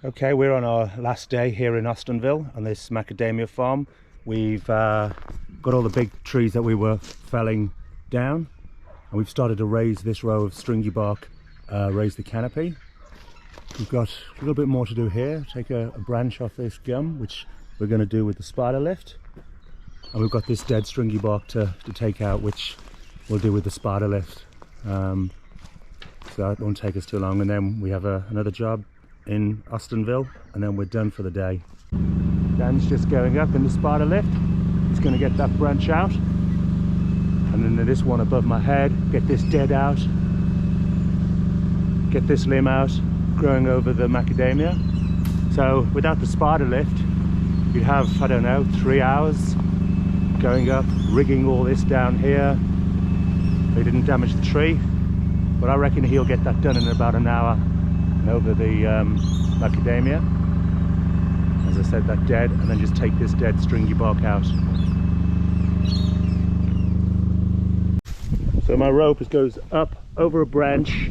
Okay, we're on our last day here in Austinville on this macadamia farm. We've got all the big trees that we were felling down, and we've started to raise this row of stringy bark, raise the canopy. We've got a little bit more to do here, take a branch off this gum, which we're going to do with the spider lift. And we've got this dead stringy bark to take out, which we'll do with the spider lift. So that won't take us too long, and then we have another job in Austinville, and then we're done for the day. Dan's just going up in the spider lift. He's going to get that branch out, and then this one above my head, get this dead out, get this limb out, growing over the macadamia. So without the spider lift, you'd have, I don't know, 3 hours going up, rigging all this down here. They didn't damage the tree, but I reckon he'll get that done in about an hour. Over the macadamia, as I said, that dead, and then just take this dead stringy bark out. So my rope goes up over a branch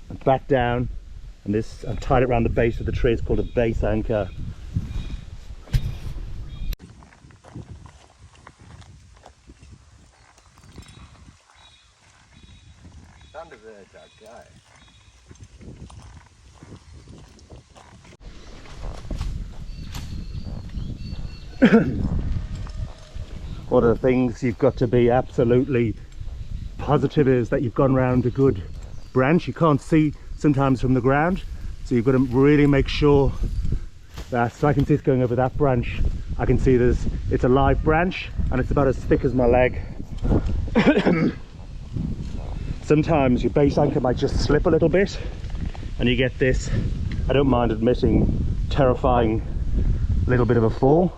and back down, and this I've tied it around the base of the tree. It's called a base anchor. One of the things you've got to be absolutely positive is that you've gone around a good branch. You can't see sometimes from the ground, so you've got to really make sure that, so I can see it's going over that branch. I can see it's a live branch and it's about as thick as my leg. Sometimes your base anchor might just slip a little bit and you get this, I don't mind admitting, terrifying little bit of a fall,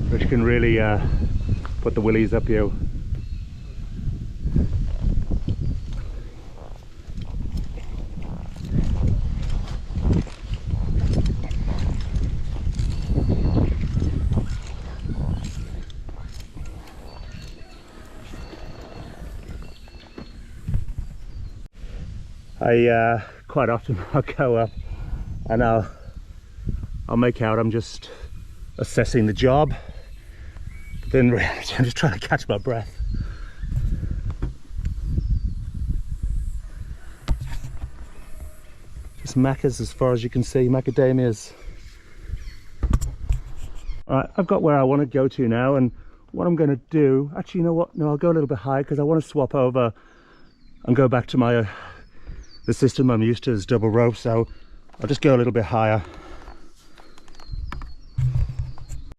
which can really put the willies up you. Quite often I'll go up and I'll make out I'm just assessing the job, but then in reality I'm just trying to catch my breath. Just macas as far as you can see, macadamias. Alright, I've got where I want to go to now, and what I'm going to do, actually, you know what, no, I'll go a little bit higher because I want to swap over and go back to my the system I'm used to is double rope, so I'll just go a little bit higher.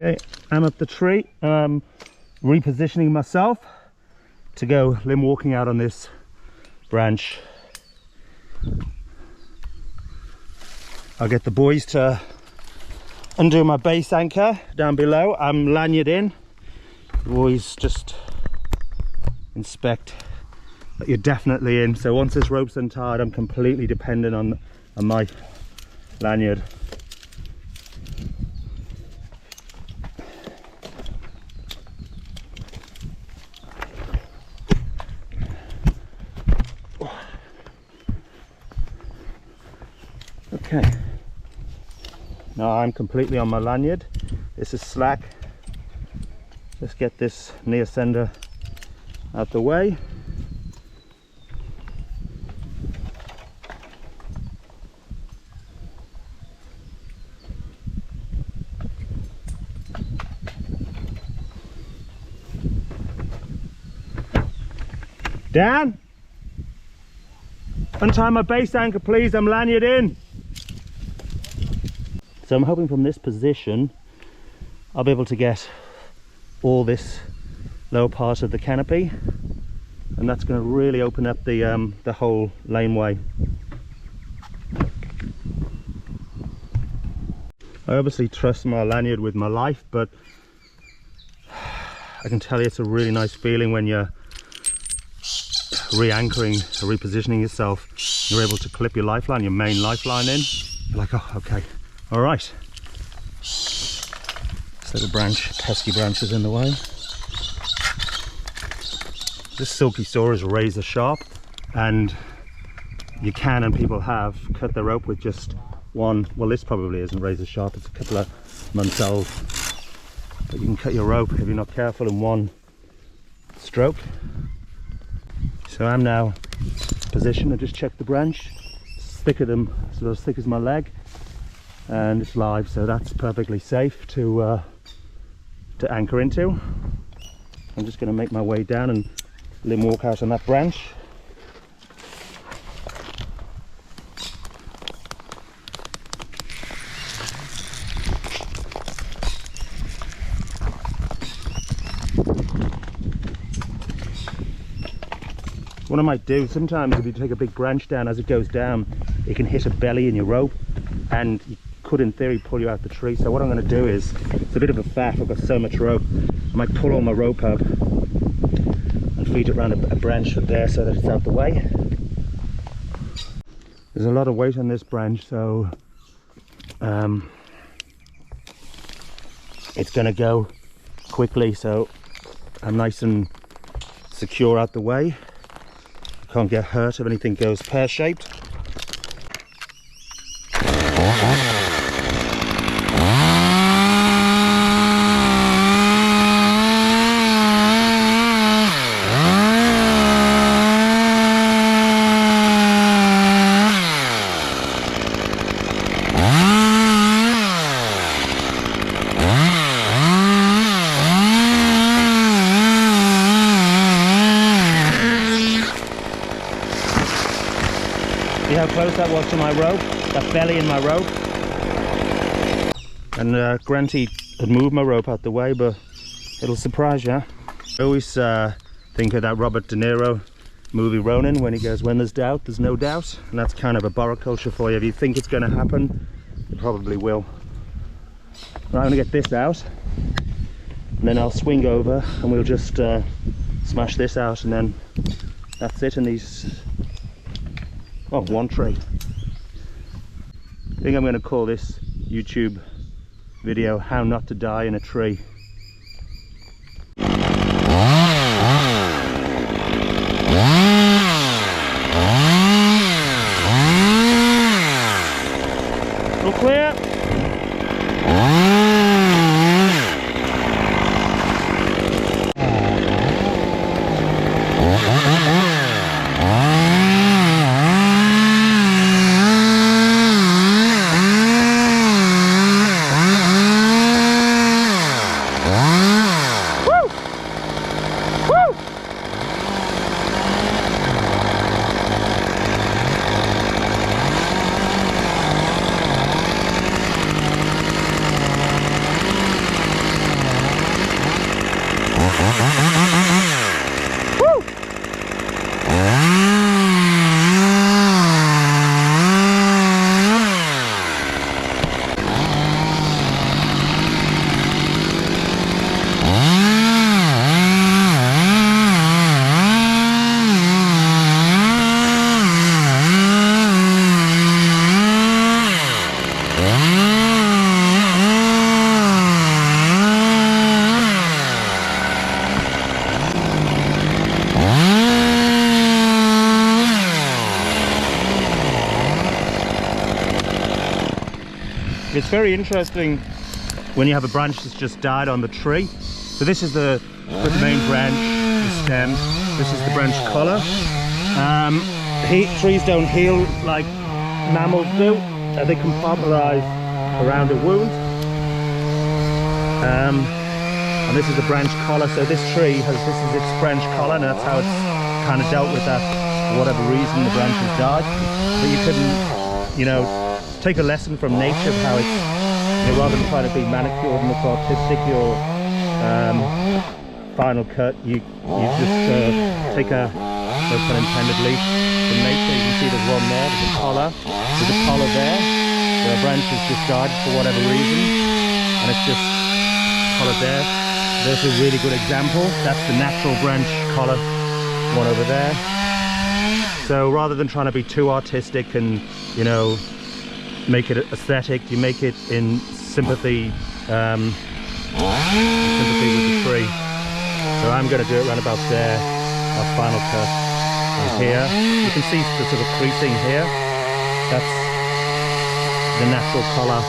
Okay, I'm up the tree, repositioning myself to go limb walking out on this branch. I'll get the boys to undo my base anchor down below. I'm lanyard in. The boys just inspect that you're definitely in. So once this rope's untied, I'm completely dependent on my lanyard. Okay, now I'm completely on my lanyard. This is slack. Just get this near sender out the way. Dan, untie my base anchor please, I'm lanyard in. So I'm hoping from this position I'll be able to get all this lower part of the canopy, and that's going to really open up the whole laneway. I obviously trust my lanyard with my life, but I can tell you it's a really nice feeling when you're re-anchoring or repositioning yourself. You're able to clip your lifeline, your main lifeline in. You're like, oh, okay, all right. This little branch, pesky branch is in the way. This silky saw is razor sharp, and you can, and people have, cut the rope with just one, well this probably isn't razor sharp, it's a couple of months old, but you can cut your rope if you're not careful in one stroke. So I'm now positioned. I just checked the branch, it's thicker than, it's about as thick as my leg, and it's live, so that's perfectly safe to anchor into. I'm just going to make my way down and limb walk out on that branch. What I might do sometimes, if you take a big branch down, as it goes down it can hit a belly in your rope and you could in theory pull you out the tree. So what I'm going to do is, it's a bit of a faff, I've got so much rope, I might pull all my rope up and feed it around a branch up there so that it's out the way. There's a lot of weight on this branch, so it's going to go quickly, so I'm nice and secure out the way. Can't get hurt if anything goes pear-shaped. See how close that was to my rope, that belly in my rope. And Granty had moved my rope out the way, but it'll surprise you. I always think of that Robert De Niro movie Ronin, when he goes, when there's doubt, there's no doubt. And that's kind of a boroculture for you. If you think it's going to happen, it probably will. Right, I'm going to get this out, and then I'll swing over and we'll just smash this out, and then that's it. And these, oh, one tree. I think I'm going to call this YouTube video How Not to Die in a Tree. All clear. It's very interesting when you have a branch that's just died on the tree. So this is the main branch, the stem. This is the branch collar. Trees don't heal like mammals do. They compartmentalize around a wound. And this is the branch collar. So this tree has, this is its branch collar, and that's how it's kind of dealt with that. For whatever reason, the branch has died. But you couldn't, you know, take a lesson from nature of how it's, you know, rather than trying to be manicured and look artistic, your final cut, you just take a, no pun intendedly, from nature. You can see there's one there, there's a collar there. The branch has just died for whatever reason, and it's just collared there. There's a really good example. That's the natural branch collar, one over there. So rather than trying to be too artistic and, you know, make it aesthetic, you make it in sympathy, with the tree. So I'm going to do it right about there, our final cut. And here, you can see the sort of creasing here. That's the natural colour.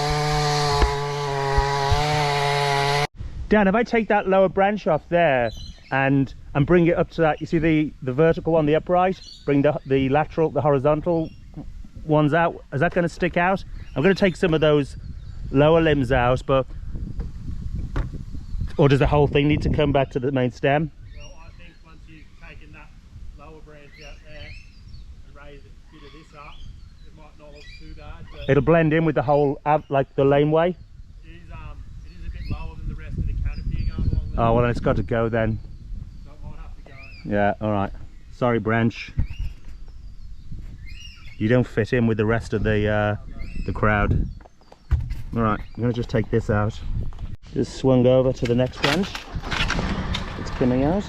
Dan, if I take that lower branch off there and bring it up to that, you see the vertical one, the upright, bring the lateral, the horizontal ones out, is that going to stick out? I'm going to take some of those lower limbs out, but or does the whole thing need to come back to the main stem? Well, I think once you've taken that lower branch out there and raised a bit of this up, it might not look too bad, but It'll blend in with the whole, like the laneway. it is a bit lower than the rest of the canopy going along there. Oh, well, then it's got to go then. So it might have to go. Yeah, all right. Sorry, branch. You don't fit in with the rest of the crowd. All right, I'm going to just take this out. Just swung over to the next branch. It's coming out.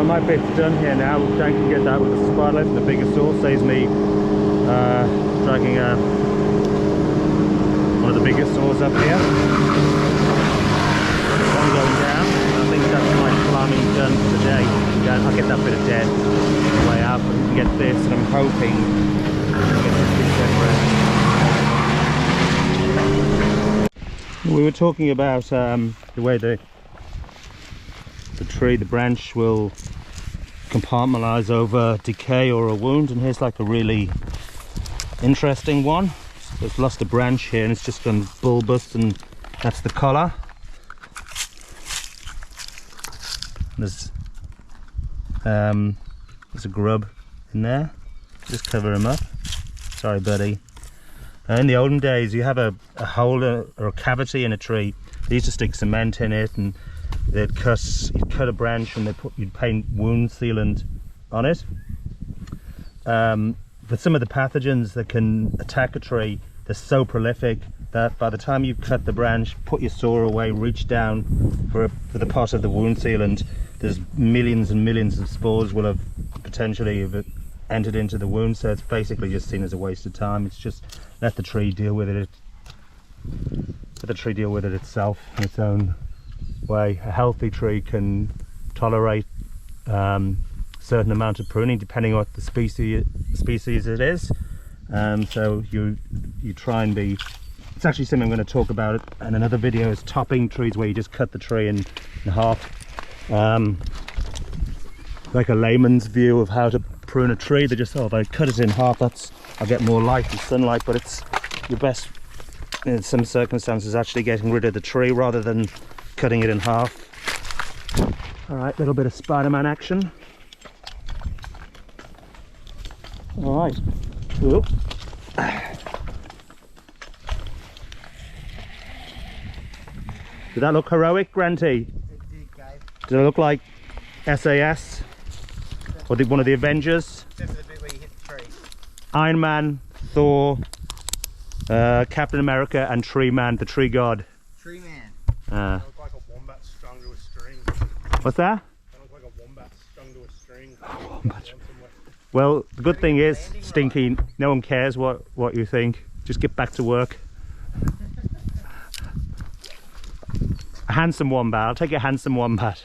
My bit's done here now. Dan can get that with a spider lift and a bigger saw. Saves me dragging one of the biggest saws up here. One going down. I think that's my climbing done for the day. Dan, I'll get that bit of dead on the way out, but we can get this, and I'm hoping to get this bit dead. We were talking about the way the tree, the branch will compartmentalize over decay or a wound, and here's like a really interesting one. It's lost a branch here and it's just gone bulbous, and that's the collar. There's a grub in there. Just cover him up. Sorry, buddy. In the olden days, you have a hole or a cavity in a tree. They used to stick cement in it, and you'd cut a branch and you'd paint wound sealant on it. But some of the pathogens that can attack a tree, they're so prolific that by the time you cut the branch, put your saw away, reach down for the pot of the wound sealant, there's millions and millions of spores will have potentially entered into the wound. So it's basically just seen as a waste of time. It's just let the tree deal with it. Let the tree deal with it itself in its own way. A healthy tree can tolerate certain amount of pruning depending on what the species it is. So you try and be, it's actually something I'm going to talk about in another video, is topping trees, where you just cut the tree in half. Like a layman's view of how to prune a tree, they just, oh, if I cut it in half, I'll get more light and sunlight. But it's your best in some circumstances actually getting rid of the tree rather than cutting it in half. All right, little bit of Spider-Man action. All right. Oop. Did that look heroic, Granty? It did, Gabe. Did it look like SAS? Or one of the Avengers? Except for the bit where you hit the tree. Iron Man, Thor, Captain America, and Tree Man, the tree god. Tree Man. They look like a wombat strung to a string. What's that? They look like a wombat strung to a string. Well, the good thing is, Stinky, no one cares what you think. Just get back to work. A handsome wombat. I'll take a handsome wombat.